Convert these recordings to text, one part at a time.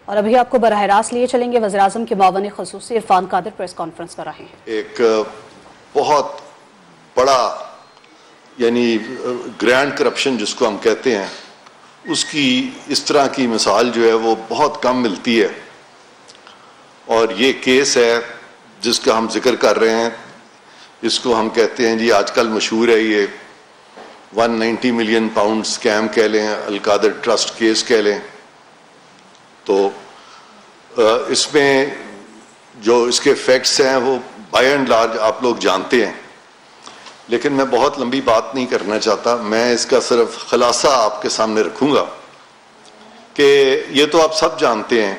اور ابھی آپ کو براہ راست لیے چلیں گے وزیراعظم کے معاون خصوصی عرفان قادر پریس کانفرنس کر رہے ہیں. ایک بہت بڑا یعنی گرینڈ کرپشن جس کو ہم کہتے ہیں، اس کی اس طرح کی مثال جو ہے وہ بہت کم ملتی ہے. اور یہ کیس ہے جس کا ہم ذکر کر رہے ہیں، اس کو ہم کہتے ہیں جی آج کل مشہور ہے یہ 190 ملین پاؤنڈ سکیم کہہ لیں، القادر ٹرسٹ کیس کہہ لیں. تو اس میں جو اس کے فیکٹس ہیں وہ بائی اینڈ لارج آپ لوگ جانتے ہیں، لیکن میں بہت لمبی بات نہیں کرنا چاہتا. میں اس کا صرف خلاصہ آپ کے سامنے رکھوں گا کہ یہ تو آپ سب جانتے ہیں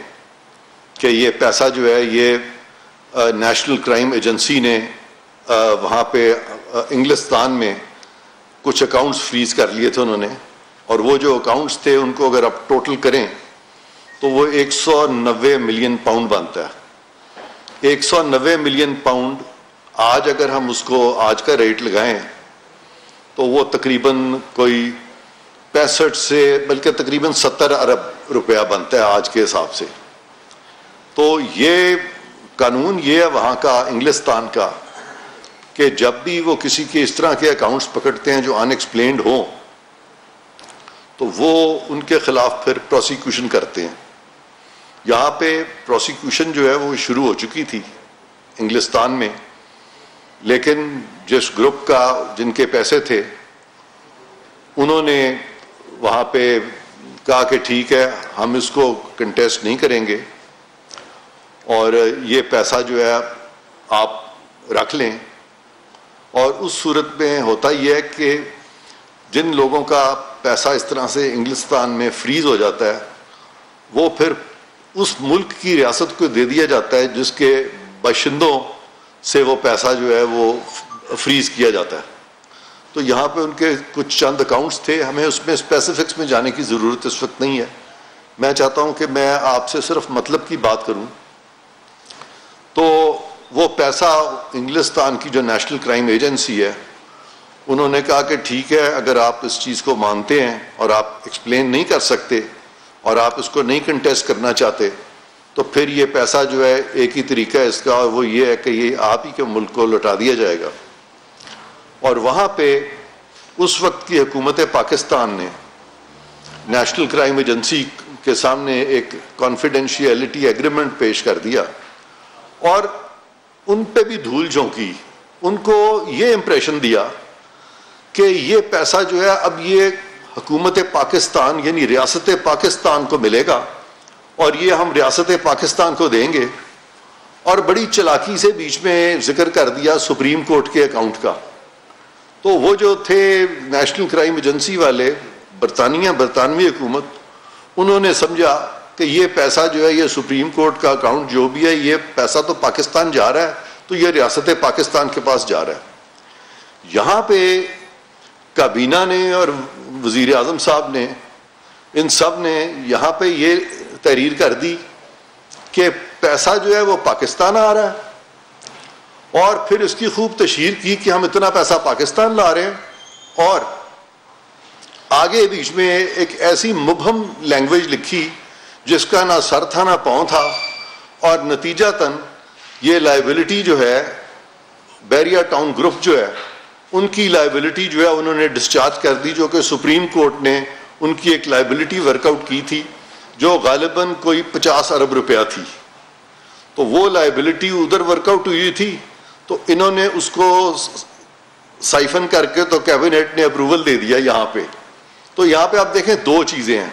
کہ یہ پیسہ جو ہے یہ نیشنل کرائم ایجنسی نے وہاں پہ انگلستان میں کچھ اکاؤنٹس فریز کر لیے تھے انہوں نے، اور وہ جو اکاؤنٹس تھے ان کو اگر آپ ٹوٹل کریں تو وہ 190 ملین پاؤنڈ بنتا ہے. 190 ملین پاؤنڈ آج اگر ہم اس کو آج کا ریٹ لگائیں تو وہ تقریباً کوئی 65 سے بلکہ تقریباً 70 ارب روپیہ بنتا ہے آج کے حساب سے. تو یہ قانون یہ ہے وہاں کا انگلستان کا کہ جب بھی وہ کسی کے اس طرح کے اکاؤنٹس پکڑتے ہیں جو ان ایکسپلینڈ ہوں تو وہ ان کے خلاف پھر پروسیکیوشن کرتے ہیں. یہاں پہ پروسیکیوشن جو ہے وہ شروع ہو چکی تھی انگلستان میں، لیکن جس گروپ کا جن کے پیسے تھے انہوں نے وہاں پہ کہا کہ ٹھیک ہے ہم اس کو کنٹیسٹ نہیں کریں گے اور یہ پیسہ جو ہے آپ رکھ لیں. اور اس صورت میں ہوتا یہ ہے کہ جن لوگوں کا پیسہ اس طرح سے انگلستان میں فریز ہو جاتا ہے وہ پھر اس ملک کی ریاست کو دے دیا جاتا ہے جس کے باشندوں سے وہ پیسہ جو ہے وہ فریز کیا جاتا ہے. تو یہاں پہ ان کے کچھ چند اکاؤنٹس تھے، ہمیں اس میں اسپیسیفکس میں جانے کی ضرورت اس وقت نہیں ہے. میں چاہتا ہوں کہ میں آپ سے صرف مطلب کی بات کروں. تو وہ پیسہ انگلستان کی جو نیشنل کرائم ایجنسی ہے انہوں نے کہا کہ ٹھیک ہے اگر آپ اس چیز کو مانتے ہیں اور آپ ایکسپلین نہیں کر سکتے اور آپ اس کو نہیں کنٹیسٹ کرنا چاہتے تو پھر یہ پیسہ جو ہے ایک ہی طریقہ ہے اس کا، اور وہ یہ ہے کہ یہ آپ ہی کے ملک کو لوٹا دیا جائے گا. اور وہاں پہ اس وقت کی حکومت پاکستان نے نیشنل کرائم ایجنسی کے سامنے ایک کانفیڈینشیلٹی ایگریمنٹ پیش کر دیا اور ان پہ بھی دھول جھونکی. ان کو یہ امپریشن دیا کہ یہ پیسہ جو ہے اب یہ حکومت پاکستان یعنی ریاست پاکستان کو ملے گا اور یہ ہم ریاست پاکستان کو دیں گے. اور بڑی چلاکی سے بیچ میں ذکر کر دیا سپریم کورٹ کے اکاؤنٹ کا. تو وہ جو تھے نیشنل کرائم ایجنسی والے برطانوی حکومت، انہوں نے سمجھا کہ یہ پیسہ جو ہے یہ سپریم کورٹ کا اکاؤنٹ جو بھی ہے یہ پیسہ تو پاکستان جا رہا ہے تو یہ ریاست پاکستان کے پاس جا رہا ہے. یہاں پہ کابینہ نے اور وزیر اعظم صاحب نے ان سب نے یہاں پہ یہ تحریر کر دی کہ پیسہ جو ہے وہ پاکستان آ رہا ہے، اور پھر اس کی خوب تشہیر کی کہ ہم اتنا پیسہ پاکستان لا رہے ہیں، اور آگے بیچ میں ایک ایسی مبہم لینگویج لکھی جس کا نہ سر تھا نہ پاؤں تھا. اور نتیجتاً یہ لائبلٹی جو ہے بیریا ٹاؤن گروپ جو ہے ان کی لائبلٹی جو ہے انہوں نے ڈسچارج کر دی، جو کہ سپریم کورٹ نے ان کی ایک لائبلٹی ورک آؤٹ کی تھی جو غالباً کوئی 50 ارب روپیہ تھی. تو وہ لائبلٹی ادھر ورک آؤٹ ہوئی تھی تو انہوں نے اس کو سائفن کر کے تو کیبنٹ نے اپروول دے دیا یہاں پہ. تو یہاں پہ آپ دیکھیں دو چیزیں ہیں.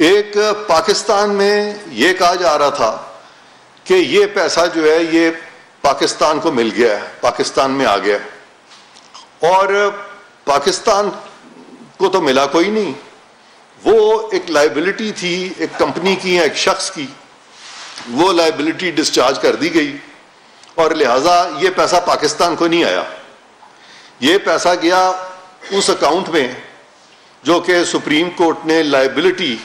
ایک پاکستان میں یہ کہا جا رہا تھا کہ یہ پیسہ جو ہے یہ پاکستان کو مل گیا ہے، پاکستان میں آ گیا، اور پاکستان کو تو ملا کوئی نہیں. وہ ایک لائبلٹی تھی ایک کمپنی کی، ایک شخص کی، وہ لائبلٹی ڈسچارج کر دی گئی اور لہٰذا یہ پیسہ پاکستان کو نہیں آیا. یہ پیسہ گیا اس اکاؤنٹ میں جو کہ سپریم کورٹ نے لائبلٹی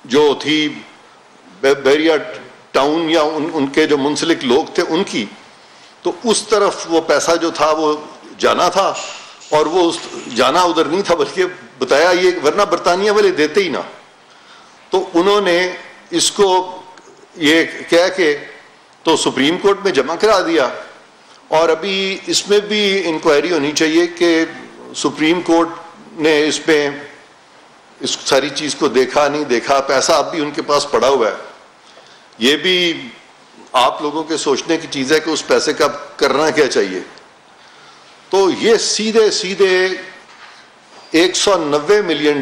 جو تھی بیریا ٹاؤن یا ان کے جو منسلک لوگ تھے ان کی، تو اس طرف وہ پیسہ جو تھا وہ جانا تھا، اور وہ جانا ادھر نہیں تھا بلکہ بتایا یہ ورنہ برطانیہ والے دیتے ہی نہ. تو انہوں نے اس کو یہ کہہ کے تو سپریم کورٹ میں جمع کرا دیا، اور ابھی اس میں بھی انکوائری ہونی چاہیے کہ سپریم کورٹ نے اس میں اس ساری چیز کو دیکھا نہیں دیکھا، پیسہ اب بھی ان کے پاس پڑا ہوا ہے. یہ بھی آپ لوگوں کے سوچنے کی چیز ہے کہ اس پیسے کا کرنا کیا چاہیے. تو یہ سیدھے $190 ملین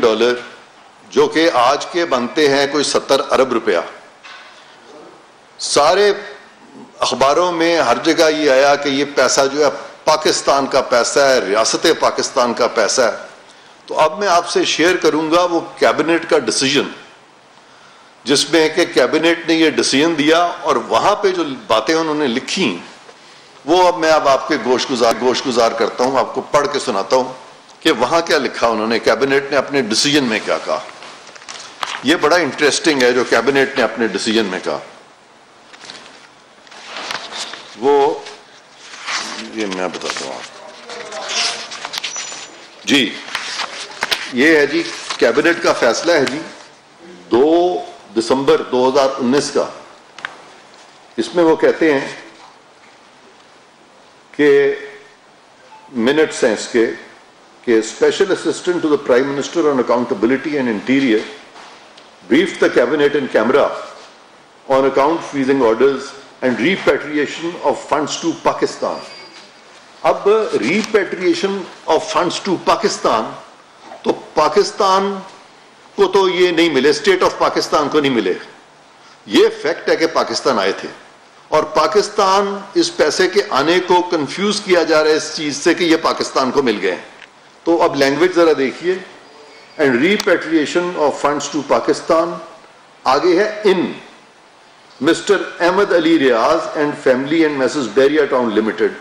جو کہ آج کے بنتے ہیں کوئی 70 ارب روپیہ. سارے اخباروں میں ہر جگہ یہ آیا کہ یہ پیسہ جو ہے پاکستان کا پیسہ ہے، ریاست پاکستان کا پیسہ ہے. تو اب میں آپ سے شیئر کروں گا وہ کیبنٹ کا ڈیسیژن، جس میں کہ کیبنٹ نے یہ ڈیسیژن دیا، اور وہاں پہ جو باتیں انہوں نے لکھی وہ اب میں آپ کے گوش گزار کرتا ہوں، آپ کو پڑھ کے سناتا ہوں کہ وہاں کیا لکھا انہوں نے، کیبنٹ نے اپنے ڈیسیژن میں کیا کہا. یہ بڑا انٹرسٹنگ ہے جو کیبنٹ نے اپنے ڈیسیژن میں کہا. وہ یہ میں بتاتا ہوں آپ جی. یہ ہے جی کیبنٹ کا فیصلہ ہے جی 2 دسمبر 2019 کا. اس میں وہ کہتے ہیں کہ منٹس ہیں اس کے کہ special assistant to the prime minister on accountability and interior briefed the cabinet in camera on account freezing orders and repatriation of funds to Pakistan. اب repatriation of funds to Pakistan تو پاکستان کو تو یہ نہیں ملے، اسٹیٹ آف پاکستان کو نہیں ملے. یہ فیکٹ ہے کہ پاکستان آئے تھے، اور پاکستان اس پیسے کے آنے کو کنفیوز کیا جا رہا ہے اس چیز سے کہ یہ پاکستان کو مل گئے. تو اب لینگویج ذرا دیکھیے. And repatriation of funds to Pakistan, آگے ہے in Mr Ahmed Ali Riaz and family and Mrs Bahria Town Limited.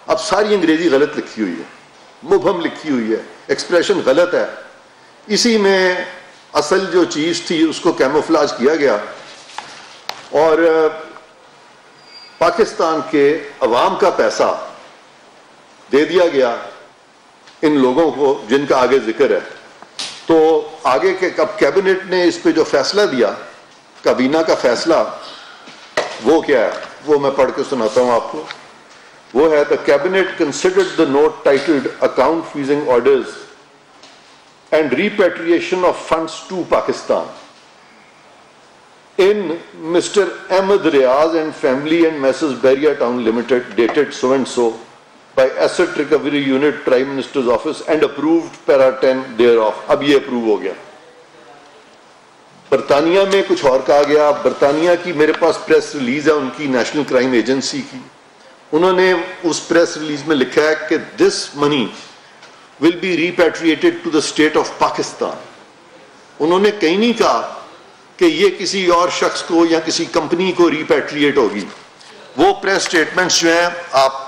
اب ساری انگریزی غلط لکھی ہوئی ہے، مبہم لکھی ہوئی ہے، ایکسپریشن غلط ہے. اسی میں اصل جو چیز تھی اس کو کیموفلاج کیا گیا، اور پاکستان کے عوام کا پیسہ دے دیا گیا ان لوگوں کو جن کا آگے ذکر ہے. تو آگے کے اب کیبنٹ نے اس پہ جو فیصلہ دیا، کابینہ کا فیصلہ، وہ کیا ہے وہ میں پڑھ کے سناتا ہوں آپ کو. وہ ہے the cabinet considered the note titled account freezing orders and repatriation of funds to Pakistan in Mr. Ahmed Riaz and family and Messrs. Beria Town Limited dated so and so by Asset Recovery Unit Prime Minister's Office and approved para 10 thereof. اب یہ approve ہو گیا. برطانیہ میں کچھ اور کہا گیا. برطانیہ کی میرے پاس پریس ریلیز ہے ان کی، نیشنل کرائم ایجنسی کی. انہوں نے اس پریس ریلیز میں لکھا ہے کہ this money will be repatriated to the state of Pakistan. انہوں نے کہیں نہیں کہا کہ یہ کسی اور شخص کو یا کسی کمپنی کو ریپیٹریٹ ہوگی. وہ پریس سٹیٹمنٹس جو ہیں آپ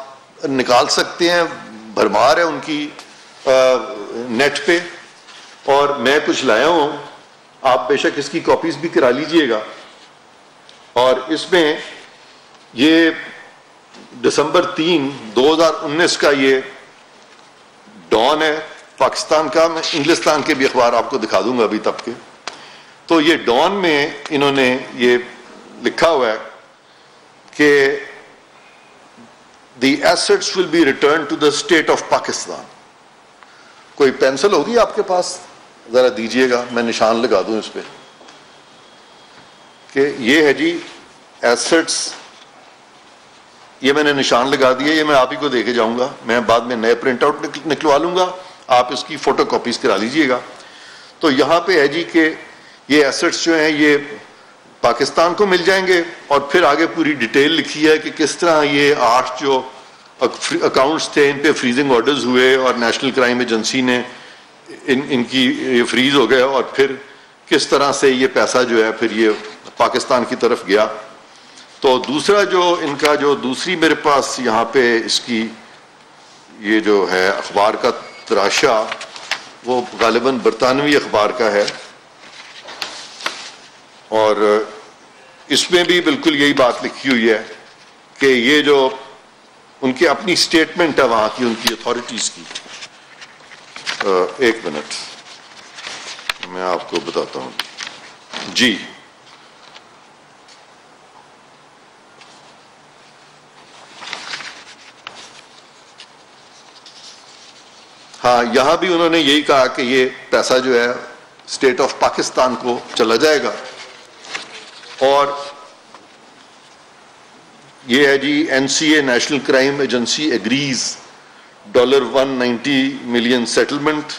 نکال سکتے ہیں، بھرمار ہے ان کی نیٹ پہ، اور میں کچھ لایا ہوں، آپ بے شک اس کی کاپیز بھی کرا لیجئے گا. اور اس میں یہ دسمبر 3 2019 کا یہ ڈان ہے پاکستان کا. میں انگلستان کے بھی اخبار آپ کو دکھا دوں گا ابھی تب کے. تو یہ ڈان میں انہوں نے یہ لکھا ہوا ہے کہ the assets will be returned to the state of Pakistan. کوئی پینسل ہوگی آپ کے پاس؟ ذرا دیجئے گا، میں نشان لگا دوں اس پہ کہ یہ ہے جی ایسٹس. یہ میں نے نشان لگا دیا، یہ میں آپ ہی کو دے کے جاؤں گا. میں بعد میں نئے پرنٹ آؤٹ نکلوا لوں گا، آپ اس کی فوٹو کاپیز کرا لیجئے گا. تو یہاں پہ ہے جی کہ یہ ایسٹس جو ہیں یہ پاکستان کو مل جائیں گے، اور پھر آگے پوری ڈیٹیل لکھی ہے کہ کس طرح یہ 8 جو اکاؤنٹس تھے ان پہ فریزنگ آرڈرز ہوئے، اور نیشنل کرائم ایجنسی نے ان کی یہ فریز ہو گئے، اور پھر کس طرح سے یہ پیسہ جو ہے پھر یہ پاکستان کی طرف گیا. تو دوسرا جو ان کا جو دوسری میرے پاس یہاں پہ اس کی یہ جو ہے اخبار کا تراشا، وہ غالباً برطانوی اخبار کا ہے، اور اس میں بھی بالکل یہی بات لکھی ہوئی ہے کہ یہ جو ان کی اپنی سٹیٹمنٹ ہے وہاں کی ان کی اتھارٹیز کی. ایک منٹ میں آپ کو بتاتا ہوں. جی ہاں، یہاں بھی انہوں نے یہی کہا کہ یہ پیسہ جو ہے اسٹیٹ آف پاکستان کو چلا جائے گا. اور یہ ہے جی NCA national crime agency agrees $190 million settlement.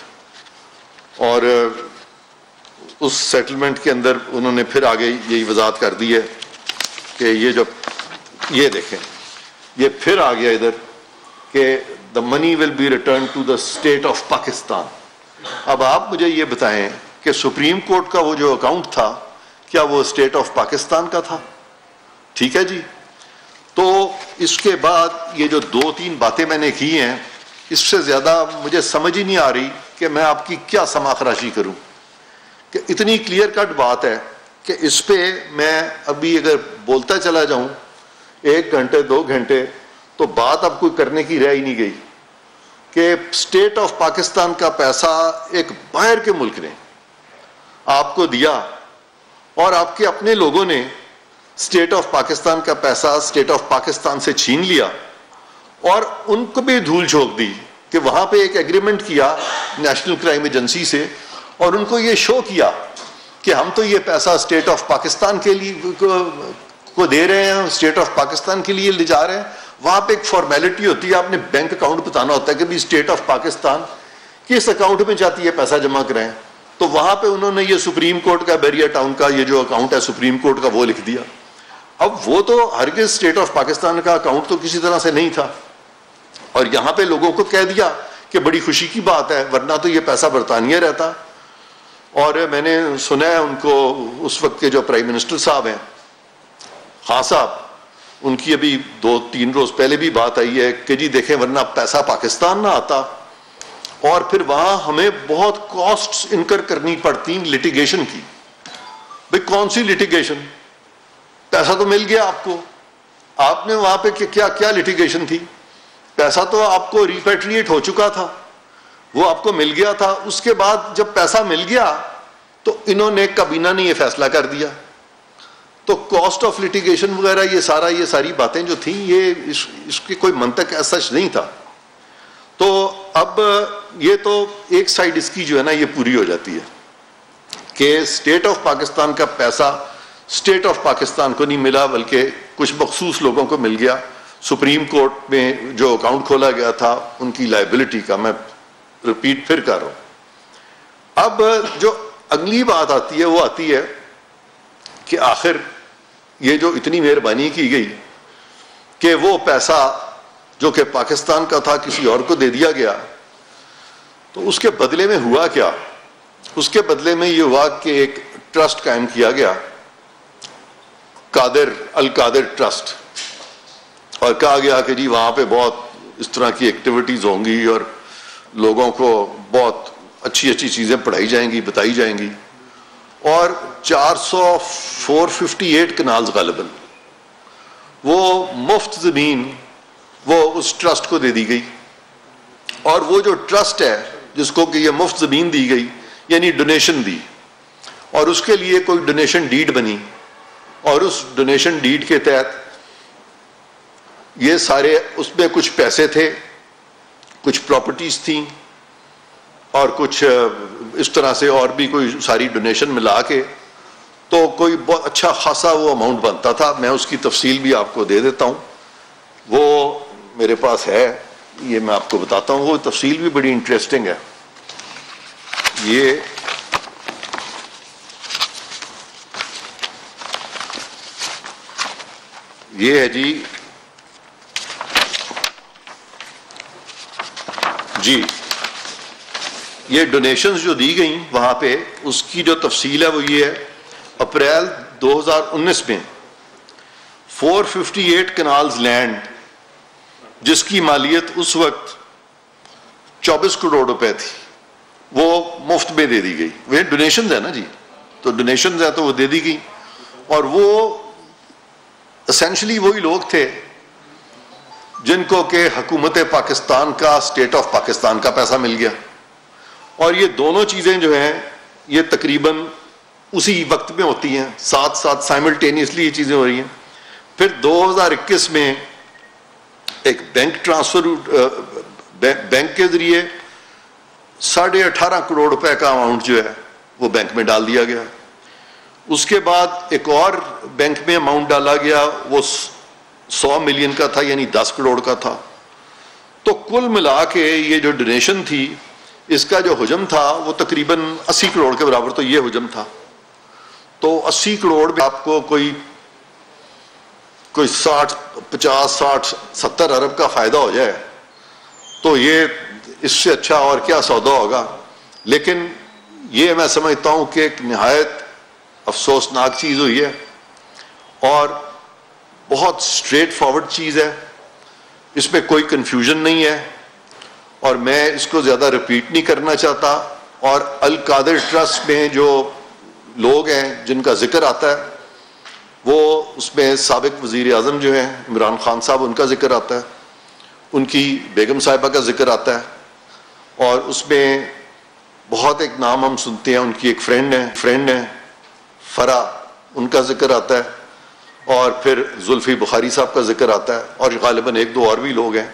اور اس سیٹلمنٹ کے اندر انہوں نے پھر آگے یہی وضاحت کر دی ہے کہ یہ دیکھیں، یہ پھر آ گیا ادھر کہ the money will be returned to the state of Pakistan. اب آپ مجھے یہ بتائیں کہ سپریم کورٹ کا وہ جو اکاؤنٹ تھا کیا وہ اسٹیٹ آف پاکستان کا تھا؟ ٹھیک ہے جی. تو اس کے بعد یہ جو 2-3 باتیں میں نے کی ہیں، اس سے زیادہ مجھے سمجھ ہی نہیں آ رہی کہ میں آپ کی کیا سما خراشی کروں، کہ اتنی کلیئر کٹ بات ہے کہ اس پہ میں ابھی اگر بولتا چلا جاؤں 1 گھنٹے 2 گھنٹے تو بات اب کوئی کرنے کی رہ ہی نہیں گئی کہ اسٹیٹ آف پاکستان کا پیسہ ایک باہر کے ملک نے آپ کو دیا اور آپ کے اپنے لوگوں نے اسٹیٹ آف پاکستان کا پیسہ اسٹیٹ آف پاکستان سے چھین لیا اور ان کو بھی دھول جھونک دی کہ وہاں پہ ایک ایگریمنٹ کیا نیشنل کرائم ایجنسی سے اور ان کو یہ شو کیا کہ ہم تو یہ پیسہ اسٹیٹ آف پاکستان کے لیے کو دے رہے ہیں، اسٹیٹ آف پاکستان کے لیے لے جا رہے ہیں. وہاں پہ ایک فارمیلٹی ہوتی ہے، آپ نے بینک اکاؤنٹ بتانا ہوتا ہے کہ بھی اسٹیٹ آف پاکستان کس اکاؤنٹ میں چاہتی ہے پیسہ جمع کریں. تو وہاں پہ انہوں نے یہ سپریم کورٹ کا بیریا ٹاؤن کا یہ جو اکاؤنٹ ہے سپریم کورٹ کا وہ لکھ دیا. اب وہ تو ہرگز اسٹیٹ آف پاکستان کا اکاؤنٹ تو کسی طرح سے نہیں تھا، اور یہاں پہ لوگوں کو کہہ دیا کہ بڑی خوشی کی بات ہے ورنہ تو یہ پیسہ برطانیہ رہتا. اور میں نے سنا ہے ان کو اس وقت کے جو پرائم منسٹر صاحب ہیں خان صاحب، ان کی ابھی 2-3 روز پہلے بھی بات آئی ہے کہ جی دیکھیں ورنہ پیسہ پاکستان نہ آتا اور پھر وہاں ہمیں بہت کاسٹس انکر کرنی پڑتی لٹیگیشن کی. بھئی کون سی لٹیگیشن؟ پیسہ تو مل گیا آپ کو، آپ نے وہاں پہ کیا لٹیگیشن تھی؟ پیسہ تو آپ کو ریپیٹریٹ ہو چکا تھا، وہ آپ کو مل گیا تھا. اس کے بعد جب پیسہ مل گیا تو انہوں نے کابینہ نے یہ فیصلہ کر دیا. تو کاسٹ آف لٹیگیشن وغیرہ یہ ساری باتیں جو تھیں یہ اس کی کوئی منطق ایسا نہیں تھا. تو اب یہ تو ایک سائڈ اس کی جو ہے نا یہ پوری ہو جاتی ہے کہ اسٹیٹ آف پاکستان کا پیسہ اسٹیٹ آف پاکستان کو نہیں ملا بلکہ کچھ مخصوص لوگوں کو مل گیا. سپریم کورٹ میں جو اکاؤنٹ کھولا گیا تھا ان کی لائبلٹی کا میں ریپیٹ پھر کر رہا ہوں. اب جو اگلی بات آتی ہے وہ آتی ہے کہ آخر یہ جو اتنی مہربانی کی گئی کہ وہ پیسہ جو کہ پاکستان کا تھا کسی اور کو دے دیا گیا، تو اس کے بدلے میں ہوا کیا؟ اس کے بدلے میں یہ ہوا کہ ایک ٹرسٹ قائم کیا گیا، القادر ٹرسٹ، اور کہا گیا کہ جی وہاں پہ بہت اس طرح کی ایکٹیویٹیز ہوں گی اور لوگوں کو بہت اچھی چیزیں پڑھائی جائیں گی، بتائی جائیں گی. اور 458 کنالز غالباً وہ مفت زمین وہ اس ٹرسٹ کو دے دی گئی. اور وہ جو ٹرسٹ ہے جس کو کہ یہ مفت زمین دی گئی یعنی ڈونیشن دی، اور اس کے لیے کوئی ڈونیشن ڈیڈ بنی، اور اس ڈونیشن ڈیڈ کے تحت یہ سارے اس میں کچھ پیسے تھے، کچھ پراپرٹیز تھیں، اور کچھ اس طرح سے اور بھی کوئی ساری ڈونیشن ملا کے تو کوئی بہت اچھا خاصا وہ اماؤنٹ بنتا تھا. میں اس کی تفصیل بھی آپ کو دے دیتا ہوں، وہ میرے پاس ہے، یہ میں آپ کو بتاتا ہوں. وہ تفصیل بھی بڑی انٹرسٹنگ ہے. یہ ہے جی یہ ڈونیشنز جو دی گئیں وہاں پہ اس کی جو تفصیل ہے وہ یہ ہے. اپریل 2019 میں 458 کنالز لینڈ جس کی مالیت اس وقت 24 کروڑ روپے تھی وہ مفت میں دے دی گئی. وہ ڈونیشنز ہے نا جی، تو ڈونیشنز ہے تو وہ دے دی گئی. اور وہ اسینشلی وہی لوگ تھے جن کو کہ حکومت پاکستان کا اسٹیٹ آف پاکستان کا پیسہ مل گیا. اور یہ دونوں چیزیں جو ہیں یہ تقریباً اسی وقت میں ہوتی ہیں, ساتھ ساتھ سائملٹینیسلی یہ چیزیں ہو رہی ہیں. پھر 2021 میں ایک بینک ٹرانسفر, بینک کے ذریعے 18.5 کروڑ روپے کا اماؤنٹ جو ہے وہ بینک میں ڈال دیا گیا. اس کے بعد ایک اور بینک میں اماؤنٹ ڈالا گیا, وہ 100 ملین کا تھا, یعنی 10 کروڑ کا تھا. تو کل ملا کے یہ جو ڈونیشن تھی اس کا جو حجم تھا وہ تقریباً 80 کروڑ کے برابر تو یہ حجم تھا. تو 80 کروڑ میں آپ کو کوئی 60 50 60 70 ارب کا فائدہ ہو جائے تو یہ اس سے اچھا اور کیا سودا ہوگا. لیکن یہ میں سمجھتا ہوں کہ ایک نہایت افسوسناک چیز ہوئی ہے اور بہت اسٹریٹ فارورڈ چیز ہے, اس میں کوئی کنفیوژن نہیں ہے, اور میں اس کو زیادہ رپیٹ نہیں کرنا چاہتا. اور القادر ٹرسٹ میں جو لوگ ہیں جن کا ذکر آتا ہے وہ اس میں سابق وزیر اعظم جو ہیں عمران خان صاحب, ان کا ذکر آتا ہے, ان کی بیگم صاحبہ کا ذکر آتا ہے, اور اس میں بہت ایک نام ہم سنتے ہیں, ان کی ایک فرینڈ ہیں فرا, ان کا ذکر آتا ہے, اور پھر زلفی بخاری صاحب کا ذکر آتا ہے, اور غالباً 1-2 اور بھی لوگ ہیں.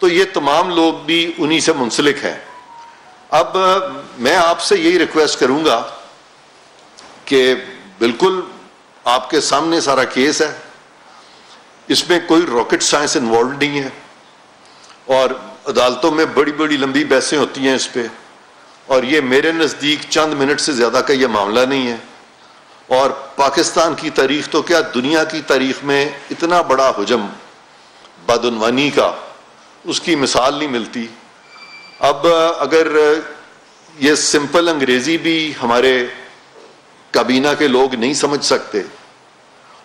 تو یہ تمام لوگ بھی انہی سے منسلک ہیں. اب میں آپ سے یہی ریکویسٹ کروں گا کہ بالکل آپ کے سامنے سارا کیس ہے, اس میں کوئی راکٹ سائنس انوالوڈ نہیں ہے, اور عدالتوں میں بڑی بڑی لمبی بحثیں ہوتی ہیں اس پہ, اور یہ میرے نزدیک چند منٹ سے زیادہ کا یہ معاملہ نہیں ہے. اور پاکستان کی تاریخ تو کیا دنیا کی تاریخ میں اتنا بڑا حجم بدعنوانی کا اس کی مثال نہیں ملتی. اب اگر یہ سمپل انگریزی بھی ہمارے کابینہ کے لوگ نہیں سمجھ سکتے,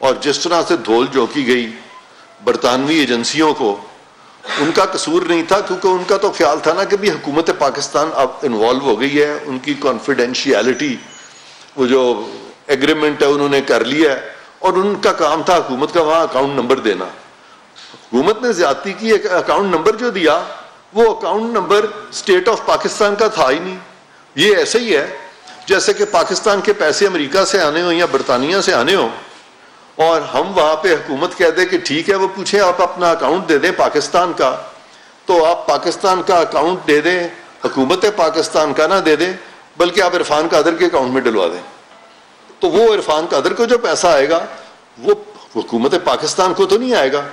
اور جس طرح سے دھول جھونکی گئی برطانوی ایجنسیوں کو, ان کا قصور نہیں تھا, کیونکہ ان کا تو خیال تھا نا کہ بھی حکومت پاکستان اب انوالو ہو گئی ہے, ان کی کانفیڈینشیلٹی وہ جو ایگریمنٹ ہے انہوں نے کر لیا ہے, اور ان کا کام تھا حکومت کا وہاں اکاؤنٹ نمبر دینا. حکومت نے زیادتی کی, ایک اکاؤنٹ نمبر جو دیا وہ account number state of Pakistan کا تھا ہی نہیں. یہ ایسے ہی ہے جیسے کہ پاکستان کے پیسے امریکہ سے آنے ہوں یا برطانیہ سے آنے ہوں, اور ہم وہاں پہ حکومت کہہ دے کہ ٹھیک ہے, وہ پوچھیں آپ اپنا اکاؤنٹ دے دیں پاکستان کا, تو آپ پاکستان کا اکاؤنٹ دے دیں, حکومت پاکستان کا نہ دے دیں, بلکہ آپ عرفان قادر کے اکاؤنٹ میں ڈلوا دیں. تو وہ عرفان قادر کو جو پیسہ آئے گا وہ حکومت پاکستان کو تو نہیں آئے گا.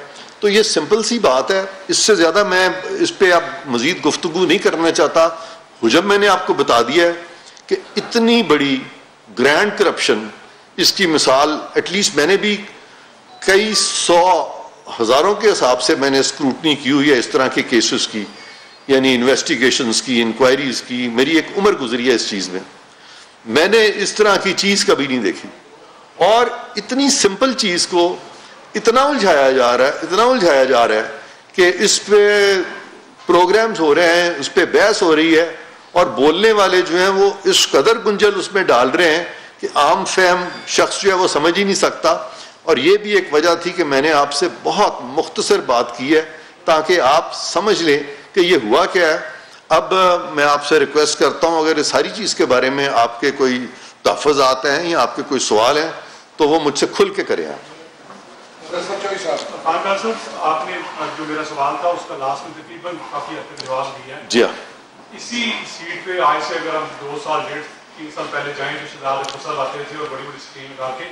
تو یہ سمپل سی بات ہے, اس سے زیادہ میں اس پہ اب مزید گفتگو نہیں کرنا چاہتا. حجم میں نے آپ کو بتا دیا ہے کہ اتنی بڑی گرینڈ کرپشن, اس کی مثال ایٹ لیسٹ میں نے بھی کئی 100 ہزاروں کے حساب سے میں نے اسکروٹنی کی ہوئی ہے اس طرح کے کیسز کی, یعنی انویسٹیگیشنز کی, انکوائریز کی. میری ایک عمر گزری ہے اس چیز میں, میں نے اس طرح کی چیز کبھی نہیں دیکھی. اور اتنی سمپل چیز کو اتنا الجھایا جا رہا ہے کہ اس پہ پروگرامز ہو رہے ہیں, اس پہ بحث ہو رہی ہے, اور بولنے والے جو ہیں وہ اس قدر گنجل اس میں ڈال رہے ہیں کہ عام فہم شخص جو ہے وہ سمجھ ہی نہیں سکتا. اور یہ بھی ایک وجہ تھی کہ میں نے آپ سے بہت مختصر بات کی ہے تاکہ آپ سمجھ لیں کہ یہ ہوا کیا ہے. اب میں آپ سے ریکویسٹ کرتا ہوں اگر اس ساری چیز کے بارے میں آپ کے کوئی تحفظات ہیں یا آپ کے کوئی سوال ہیں تو وہ مجھ سے کھل کے کریں. آپ نے جو میرا سوال تھا اس کا لاسٹ میں تقریباً کافی حد تک جواب دیا ہے. جی ہاں, اسی سیٹ پہ آج سے اگر ہم 2 سال 1.5 3 سال پہلے جائیں تو شہزاد فصل آتے تھے اور بڑی بڑی اسکرین لگا کے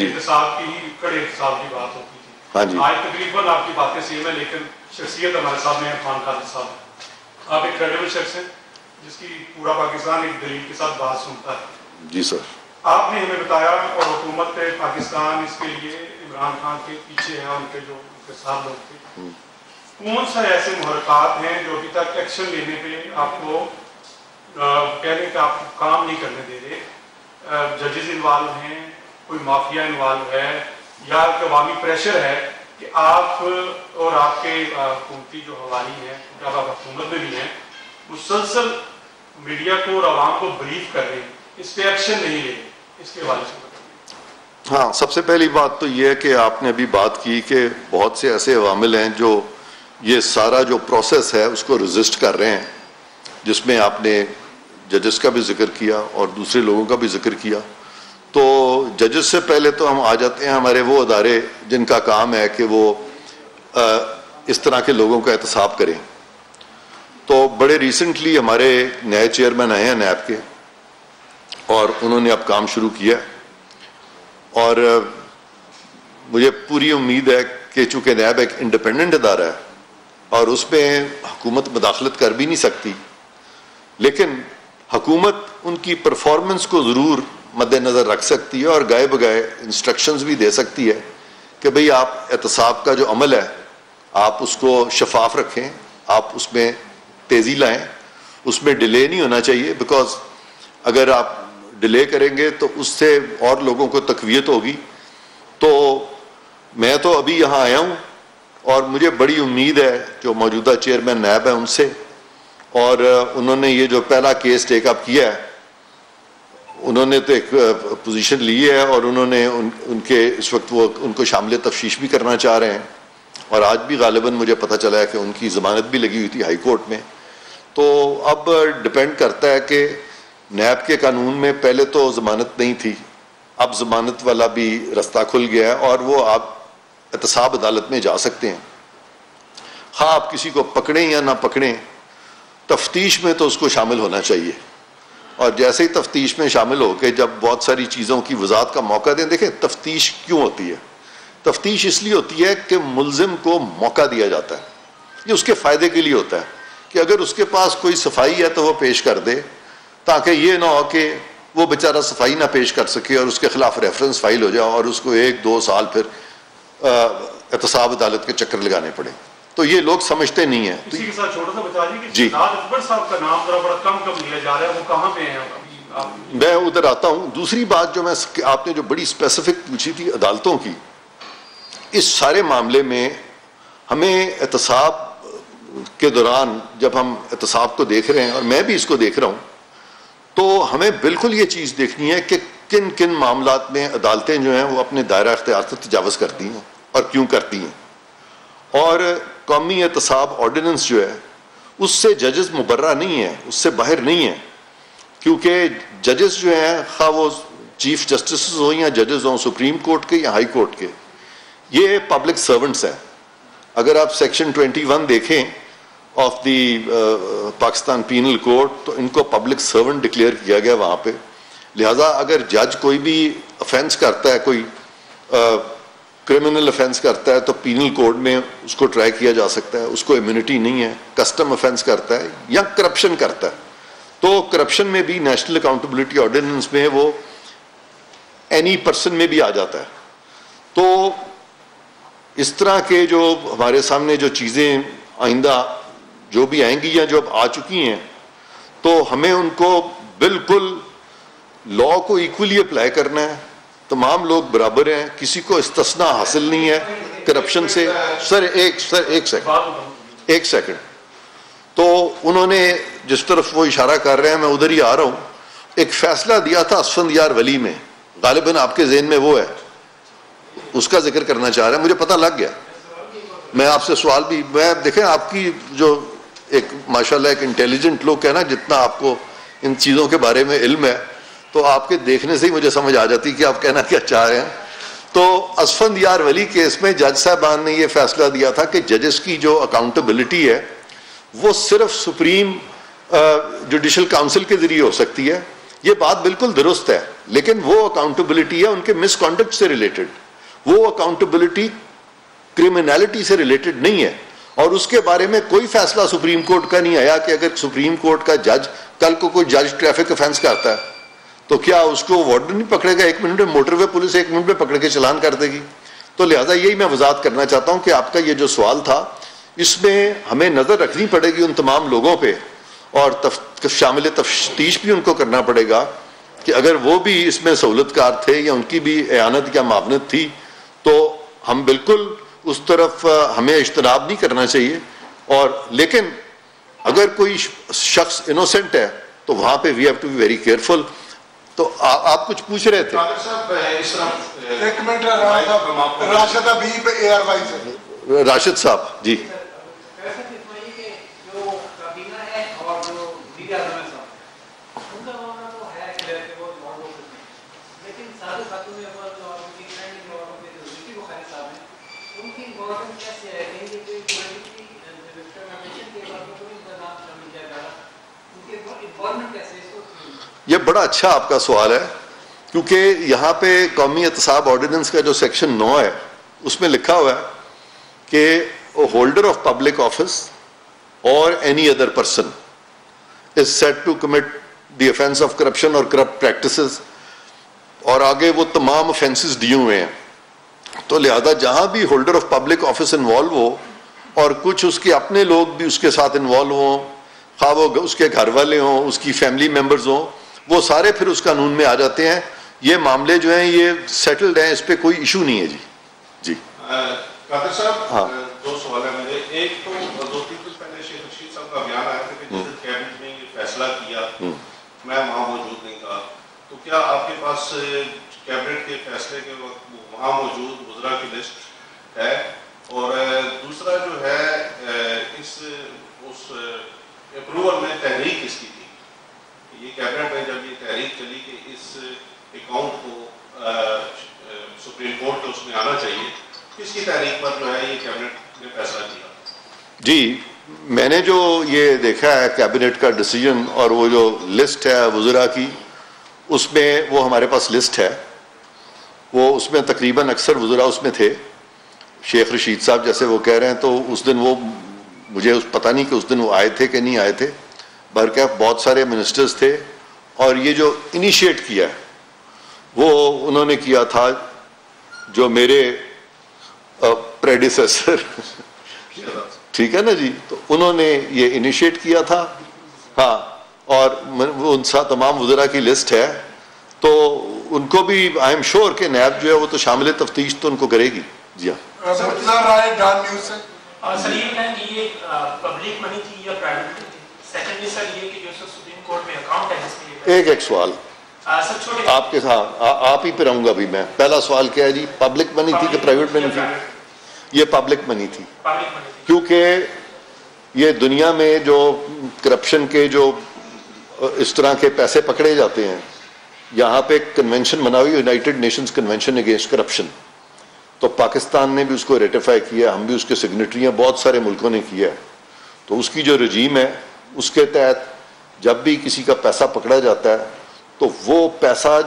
احتساب کی ہی کڑے احتساب کی بات ہوتی تھی. ہاں جی, آج تقریباً آپ کی باتیں سیم ہے, لیکن شخصیت ہمارے سامنے ہے عرفان قادر صاحب. آپ ایک کریڈیبل شخص ہیں جس کی پورا پاکستان ایک دلیل کے ساتھ بات سنتا ہے. جی سر, آپ نے ہمیں بتایا اور حکومت پاکستان اس کے لیے عمران خان کے پیچھے ہیں, ان کے جو ان کے ساتھ لوگ تھے. کون سا ایسے محرکات ہیں جو ابھی تک ایکشن لینے پہ آپ کو کہنے کہ آپ کام نہیں کرنے دے رہے؟ ججز انوالو ہیں, کوئی مافیا انوالو ہے, یا عوامی پریشر ہے کہ آپ اور آپ کے حکومتی جو حوالی ہیں, جب آپ حکومت میں بھی ہیں, مسلسل میڈیا کو اور عوام کو بریف کر رہے ہیں, اس پہ ایکشن نہیں لے رہے؟ اس کے حوالے سے بتائیے. ہاں, سب سے پہلی بات تو یہ ہے کہ آپ نے ابھی بات کی کہ بہت سے ایسے عوامل ہیں جو یہ سارا جو پروسیس ہے اس کو رزسٹ کر رہے ہیں, جس میں آپ نے ججز کا بھی ذکر کیا اور دوسرے لوگوں کا بھی ذکر کیا. تو ججز سے پہلے تو ہم آ جاتے ہیں ہمارے وہ ادارے جن کا کام ہے کہ وہ اس طرح کے لوگوں کا احتساب کریں. تو بڑے ریسنٹلی ہمارے نئے چیئرمین آئے ہیں نیب کے, اور انہوں نے اب کام شروع کیا, اور مجھے پوری امید ہے کہ چونکہ نیب ایک انڈیپینڈنٹ ادارہ ہے اور اس میں حکومت مداخلت کر بھی نہیں سکتی, لیکن حکومت ان کی پرفارمنس کو ضرور مد نظر رکھ سکتی ہے اور گائے بگائے انسٹرکشنز بھی دے سکتی ہے کہ بھئی آپ احتساب کا جو عمل ہے آپ اس کو شفاف رکھیں, آپ اس میں تیزی لائیں, اس میں ڈیلے نہیں ہونا چاہیے, بیکاز اگر آپ ڈیلے کریں گے تو اس سے اور لوگوں کو تقویت ہوگی. تو میں تو ابھی یہاں آیا ہوں اور مجھے بڑی امید ہے جو موجودہ چیئرمین نیب ہے ان سے, اور انہوں نے یہ جو پہلا کیس ٹیک اپ کیا ہے انہوں نے تو ایک پوزیشن لی ہے, اور انہوں نے ان کے اس وقت وہ ان کو شامل تفتیش بھی کرنا چاہ رہے ہیں, اور آج بھی غالباً مجھے پتہ چلا ہے کہ ان کی ضمانت بھی لگی ہوئی تھی ہائی کورٹ میں. تو اب ڈپینڈ کرتا ہے کہ نیب کے قانون میں پہلے تو ضمانت نہیں تھی, اب ضمانت والا بھی رستہ کھل گیا ہے اور وہ آپ احتساب عدالت میں جا سکتے ہیں. ہاں آپ کسی کو پکڑیں یا نہ پکڑیں, تفتیش میں تو اس کو شامل ہونا چاہیے, اور جیسے ہی تفتیش میں شامل ہو کے جب بہت ساری چیزوں کی وضاحت کا موقع دیں. دیکھیں تفتیش کیوں ہوتی ہے؟ تفتیش اس لیے ہوتی ہے کہ ملزم کو موقع دیا جاتا ہے, یہ اس کے فائدے کے لیے ہوتا ہے کہ اگر اس کے پاس کوئی صفائی ہے تو وہ پیش کر دے, تاکہ یہ نہ ہو کہ وہ بیچارہ صفائی نہ پیش کر سکے اور اس کے خلاف ریفرنس فائل ہو جائے اور اس کو 1-2 سال پھر احتساب عدالت کے چکر لگانے پڑے. تو یہ لوگ سمجھتے نہیں ہیں. اسی کے ساتھ چھوٹا سا بتا دیجیے کہ جی شہزاد اکبر صاحب کا نام ذرا بڑا کم لیا جا رہا ہے, وہ کہاں پہ ہیں؟ میں ادھر آتا ہوں. دوسری بات جو آپ نے جو بڑی اسپیسیفک پوچھی تھی عدالتوں کی, اس سارے معاملے میں ہمیں احتساب کے دوران جب ہم احتساب کو دیکھ رہے ہیں, اور میں بھی اس کو دیکھ رہا ہوں, تو ہمیں بالکل یہ چیز دیکھنی ہے کہ کن کن معاملات میں عدالتیں جو ہیں وہ اپنے دائرہ اختیار سے تجاوز کرتی ہیں اور کیوں کرتی ہیں. اور قومی احتساب آرڈیننس جو ہے اس سے ججز مبرہ نہیں ہیں, اس سے باہر نہیں ہیں, کیونکہ ججز جو ہیں خواہ وہ چیف جسٹسز ہوں یا ججز ہوں سپریم کورٹ کے یا ہائی کورٹ کے, یہ پبلک سرونٹس ہیں. اگر آپ سیکشن 21 دیکھیں of the Pakistan penal code, تو ان کو پبلک سرونٹ ڈکلیئر کیا گیا وہاں پہ. لہٰذا اگر جج کوئی بھی افینس کرتا ہے, کوئی کرمنل افینس کرتا ہے, تو پینل کوڈ میں اس کو ٹرائی کیا جا سکتا ہے, اس کو امیونٹی نہیں ہے. کسٹم افینس کرتا ہے یا کرپشن کرتا ہے, تو کرپشن میں بھی نیشنل اکاؤنٹیبلٹی آرڈیننس میں وہ اینی پرسن میں بھی آ جاتا ہے. تو اس طرح کے جو ہمارے سامنے جو چیزیں آئندہ جو بھی آئیں گی یا جو اب آ چکی ہیں, تو ہمیں ان کو بالکل لا کو ایکولی اپلائی کرنا ہے. تمام لوگ برابر ہیں, کسی کو استثناء حاصل نہیں ہے کرپشن سے. سر ایک سیکنڈ. تو انہوں نے جس طرف وہ اشارہ کر رہے ہیں میں ادھر ہی آ رہا ہوں. ایک فیصلہ دیا تھا اسفندیار ولی میں, غالباً آپ کے ذہن میں وہ ہے, اس کا ذکر کرنا چاہ رہے ہیں, مجھے پتہ لگ گیا. میں آپ سے سوال بھی, میں دیکھیں آپ کی جو ایک ماشاءاللہ ایک انٹیلیجنٹ لوگ ہے نا, جتنا آپ کو ان چیزوں کے بارے میں علم ہے, تو آپ کے دیکھنے سے ہی مجھے سمجھ آ جاتی کہ آپ کہنا کیا چاہ رہے ہیں. تو اسفندیار ولی کیس میں جج صاحبان نے یہ فیصلہ دیا تھا کہ ججز کی جو اکاؤنٹیبلٹی ہے وہ صرف سپریم جوڈیشل کاؤنسل کے ذریعے ہو سکتی ہے. یہ بات بالکل درست ہے, لیکن وہ اکاؤنٹیبلٹی ہے ان کے مس کنڈکٹ سے ریلیٹڈ, وہ اکاؤنٹیبلٹی کرمنالٹی سے ریلیٹڈ نہیں ہے. اور اس کے بارے میں کوئی فیصلہ سپریم کورٹ کا نہیں آیا کہ اگر سپریم کورٹ کا جج کل کو کوئی جج ٹریفک افینس کرتا ہے تو کیا اس کو وارڈن نہیں پکڑے گا, 1 منٹ میں موٹر وے پولیس 1 منٹ میں پکڑ کے چلان کر دے گی. تو لہٰذا یہی میں وضاحت کرنا چاہتا ہوں کہ آپ کا یہ جو سوال تھا اس میں ہمیں نظر رکھنی پڑے گی ان تمام لوگوں پہ, اور شامل تفتیش بھی ان کو کرنا پڑے گا کہ اگر وہ بھی اس میں سہولت کار تھے یا ان کی بھی اعانت یا معاونت تھی, تو ہم بالکل اس طرف ہمیں اجتناب نہیں کرنا چاہیے. اور لیکن اگر کوئی شخص انوسنٹ ہے تو وہاں پہ we have to be very careful. تو آپ کچھ پوچھ رہے تھے. راشد صاحب جی. یہ بڑا اچھا آپ کا سوال ہے، کیونکہ یہاں پہ قومی احتساب آرڈیننس کا جو سیکشن 9 ہے اس میں لکھا ہوا ہے کہ ہولڈر آف پبلک آفس اور any other person is set to commit the offense of کرپشن اور کرپٹ پریکٹسز، اور آگے وہ تمام offenses دیے ہوئے ہیں. تو لہذا جہاں بھی holder of public office involve ہو اور کچھ اس کے اپنے لوگ بھی اس کے ساتھ انوالو ہوں، خواہ وہ اس کے گھر والے ہوں، اس کی فیملی ممبرز ہوں، وہ سارے پھر اس قانون میں آ جاتے ہیں. یہ معاملے جو ہیں یہ سیٹلڈ ہیں، اس پہ کوئی ایشو نہیں ہے. جی قادر صاحب، ہاں، دو سوال ہیں میرے. ایک تو 2-3 دن پہلے شیخ رشید صاحب کا بیان آیا تھا کہ جس کیبنٹ نے یہ فیصلہ کیا میں وہاں موجود نہیں تھا، تو کیا آپ کے پاس کیبنٹ کے فیصلے کے وقت وہاں موجود وزراء کی لسٹ ہے؟ اور دوسرا جو ہے اس اپروول میں تحریک کس کی تھی؟ یہ کیبنٹ میں جب یہ تحریک چلی کہ اس اکاؤنٹ کو سپریم کورٹ کے اس میں آنا چاہیے، کس کی تحریک پر جو ہے یہ کیبنٹ نے فیصلہ کیا؟ جی میں نے جو یہ دیکھا ہے کیبنٹ کا ڈیسیجن اور وہ جو لسٹ ہے وزراء کی، اس میں وہ ہمارے پاس لسٹ ہے، وہ اس میں تقریباً اکثر وزراء اس میں تھے. شیخ رشید صاحب جیسے وہ کہہ رہے ہیں تو اس دن وہ مجھے پتہ نہیں کہ اس دن وہ آئے تھے کہ نہیں آئے تھے، بہرکیف بہت سارے منسٹرز تھے. اور یہ جو انیشیٹ کیا ہے وہ انہوں نے کیا تھا جو میرے پریڈیسیسر ٹھیک ہے نا جی، تو انہوں نے یہ انیشیٹ کیا تھا. ہاں، اور ان تمام وزراء کی لسٹ ہے، تو ان کو بھی آئی ایم شیور کہ نیب جو ہے وہ تو شامل تفتیش تو ان کو کرے گی. جی ہاں سر، یہ کہیں کہ یہ پبلک منی تھی یا پرائیویٹ منی تھی؟ سیکنڈلی سر یہ کہ جو سپریم کورٹ میں اکاؤنٹ ہے جس کے لیے ایک سوال آپ کے ساتھ آپ ہی پہ رہوں گا. بھی میں پہلا سوال کیا ہے جی، پبلک منی تھی کہ پرائیویٹ منی تھی؟ یہ پبلک منی تھی، کیونکہ یہ دنیا میں جو کرپشن کے جو اس طرح کے پیسے پکڑے جاتے ہیں، یہاں پہ کنونشن بنا ہوئی United nations convention against corruption, تو پاکستان نے بھی اس کو ریٹیفائی کیا، ہم بھی اس کے سگنیٹری ہیں، بہت سارے ملکوں نے کیا ہے. تو اس کی جو رجیم ہے اس کے تحت جب بھی کسی کا پیسہ پکڑا جاتا ہے تو وہ پیسہ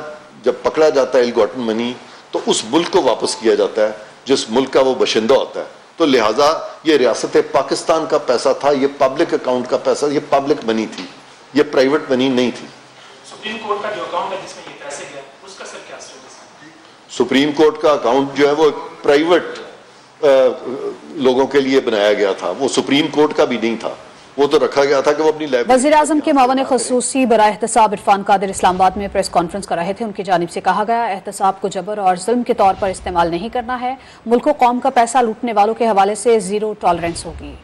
جب پکڑا جاتا ہے ایل گاٹن منی، تو اس ملک کو واپس کیا جاتا ہے جس ملک کا وہ باشندہ ہوتا ہے. تو لہٰذا یہ ریاست پاکستان کا پیسہ تھا، یہ پبلک اکاؤنٹ کا پیسہ، یہ پبلک منی تھی، یہ پرائیویٹ منی نہیں تھی. سپریم کورٹ کا جو اکاؤنٹ ہے جس میں یہ پیسے گئے اس کا سر کیا اسٹیٹس ہے؟ سپریم کورٹ کا اکاؤنٹ جو ہے وہ پرائیویٹ لوگوں کے لیے بنایا گیا تھا، وہ سپریم کورٹ کا بھی نہیں تھا، وہ تو رکھا گیا تھا کہ وہ اپنی لائبریری. وزیر اعظم کے معاون خصوصی برائے احتساب عرفان قادر اسلام آباد میں پریس کانفرنس کر رہے تھے. ان کی جانب سے کہا گیا احتساب کو جبر اور ظلم کے طور پر استعمال نہیں کرنا ہے، ملک و قوم کا پیسہ لوٹنے والوں کے حوالے سے زیرو ٹالرنس ہوگی.